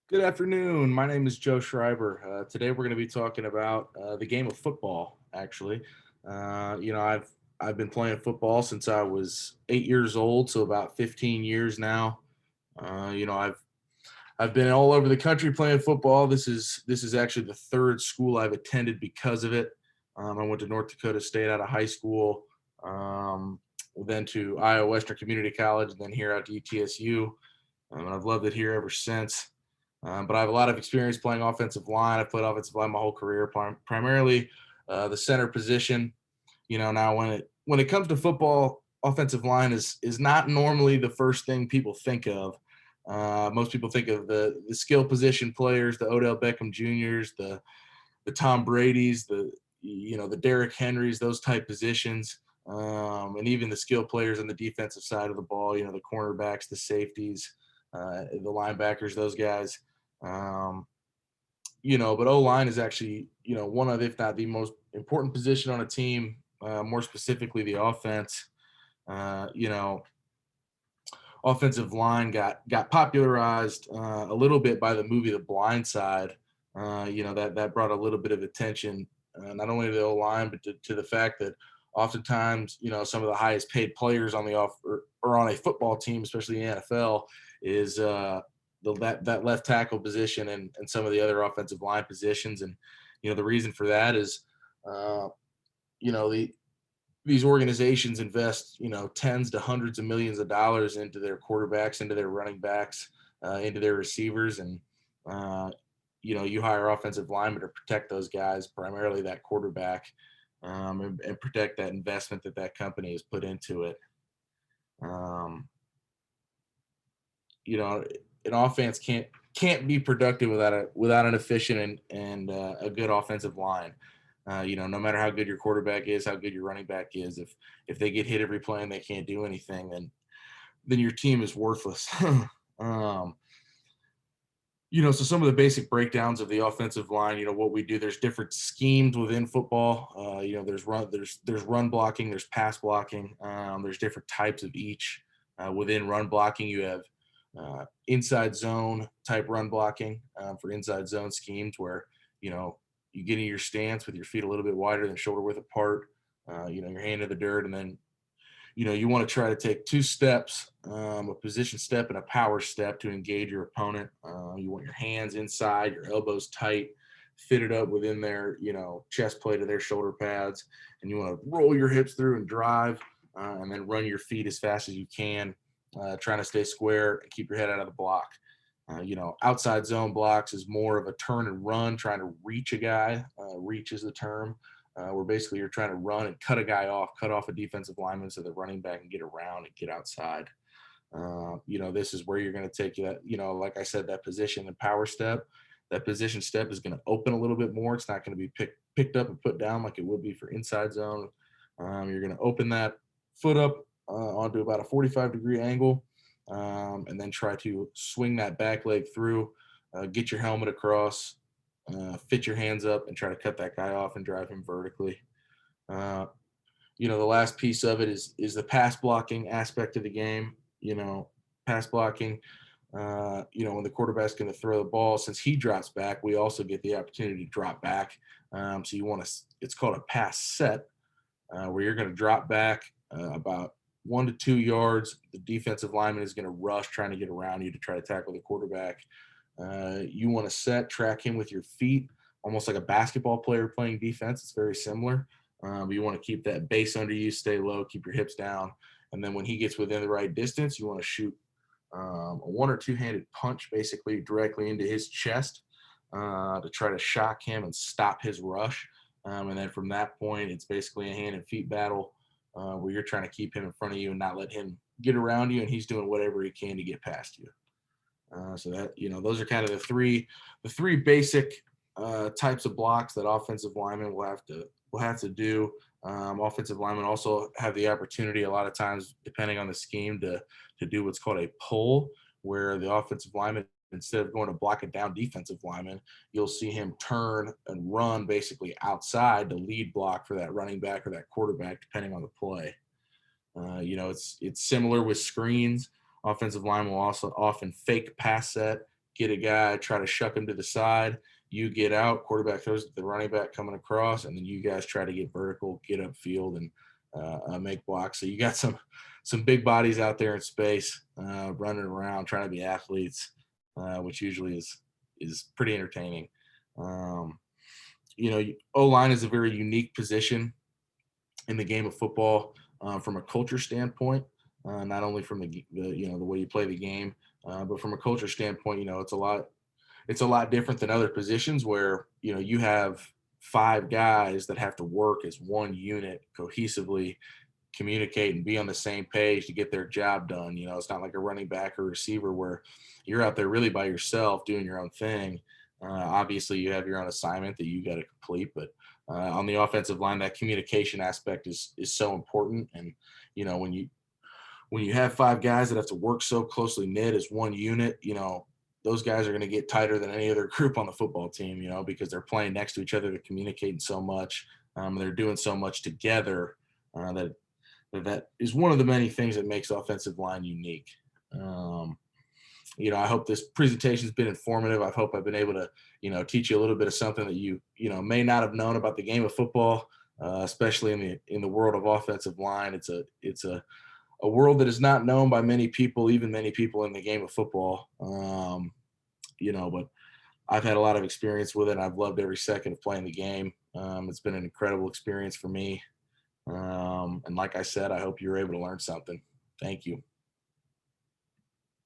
Good afternoon. My name is Joe Schreiber. Today we're going to be talking about the game of football. Actually, I've been playing football since I was 8 years old, so about 15 years now. I've been all over the country playing football. This is actually the third school I've attended because of it. I went to North Dakota State out of high school, um, then to Iowa Western Community College, and then here out to UTSU. And I've loved it here ever since. But I have a lot of experience playing offensive line. I've played offensive line my whole career, primarily the center position. Now when it comes to football, offensive line is not normally the first thing people think of. Most people think of the skill position players, the Odell Beckham Juniors, the Tom Brady's, the Derrick Henrys, those type positions, and even the skill players on the defensive side of the ball. The cornerbacks, the safeties, the linebackers, those guys. Um, but O line is actually one of, if not the most important position on a team. More specifically, the offense. Uh, you know, Offensive line got popularized a little bit by the movie The Blind Side. That brought a little bit of attention, not only to the O line, but to the fact that oftentimes, some of the highest paid players on the or on a football team, especially in the NFL, is that left tackle position and some of the other offensive line positions. And the reason for that is, uh, these organizations invest, tens to hundreds of millions of dollars into their quarterbacks, into their running backs, into their receivers, and uh, you hire offensive linemen to protect those guys, primarily that quarterback, and protect that investment that company has put into it. Um, you know, an offense can't be productive without an efficient and a good offensive line. No matter how good your quarterback is, how good your running back is, if they get hit every play and they can't do anything, then your team is worthless. um, so some of the basic breakdowns of the offensive line, what we do. There's different schemes within football. There's run blocking, there's pass blocking. There's different types of each. Within run blocking, you have inside zone type run blocking for inside zone schemes where you get in your stance with your feet a little bit wider than shoulder width apart. Your hand in the dirt, and then you want to try to take two steps, a position step and a power step to engage your opponent. You want your hands inside, your elbows tight, fitted up within their, chest plate of their shoulder pads. And you want to roll your hips through and drive, and then run your feet as fast as you can, trying to stay square and keep your head out of the block. Outside zone blocks is more of a turn and run, trying to reach a guy. Reach is the term, where basically you're trying to run and cut a guy off, cut off a defensive lineman so the running back can get around and get outside. This is where you're going to take that, like I said, that position and power step. That position step is going to open a little bit more. It's not going to be picked up and put down like it would be for inside zone. You're going to open that foot up onto about a 45-degree angle, and then try to swing that back leg through, get your helmet across, fit your hands up, and try to cut that guy off and drive him vertically. Uh, the last piece of it is the pass blocking aspect of the game. Pass blocking. When the quarterback's going to throw the ball, since he drops back, we also get the opportunity to drop back. So you want to, it's called a pass set, where you're going to drop back about 1 to 2 yards. The defensive lineman is going to rush, trying to get around you to try to tackle the quarterback. You want to track him with your feet, almost like a basketball player playing defense. It's very similar. But you want to keep that base under you, stay low, keep your hips down. And then when he gets within the right distance, you want to shoot a one or two-handed punch basically directly into his chest to try to shock him and stop his rush. And then from that point, it's basically a hand and feet battle where you're trying to keep him in front of you and not let him get around you, and he's doing whatever he can to get past you. So that those are kind of the three basic types of blocks that offensive linemen will have to do. Offensive linemen also have the opportunity a lot of times, depending on the scheme, to do what's called a pull, where the offensive lineman, instead of going to block a down defensive lineman, you'll see him turn and run basically outside to lead block for that running back or that quarterback, depending on the play. It's similar with screens. Offensive line will also often fake pass set, get a guy, try to shuck him to the side. You get out, quarterback throws it to the running back coming across, and then you guys try to get vertical, get upfield, and make blocks. So you got some big bodies out there in space running around trying to be athletes, which usually is pretty entertaining. Um, O line is a very unique position in the game of football from a culture standpoint, not only from the way you play the game, but from a culture standpoint. It's a lot different than other positions where you have five guys that have to work as one unit cohesively, communicate and be on the same page to get their job done. It's not like a running back or receiver where you're out there really by yourself doing your own thing. Obviously, you have your own assignment that you got to complete, but on the offensive line, that communication aspect is so important. And when you have five guys that have to work so closely knit as one unit, those guys are going to get tighter than any other group on the football team, because they're playing next to each other, they're communicating so much, they're doing so much together that is one of the many things that makes offensive line unique. I hope this presentation has been informative. I hope I've been able to, teach you a little bit of something that you may not have known about the game of football, especially in the world of offensive line. It's a world that is not known by many people, even many people in the game of football. But I've had a lot of experience with it. And I've loved every second of playing the game. It's been an incredible experience for me. And like I said, I hope you're able to learn something. Thank you.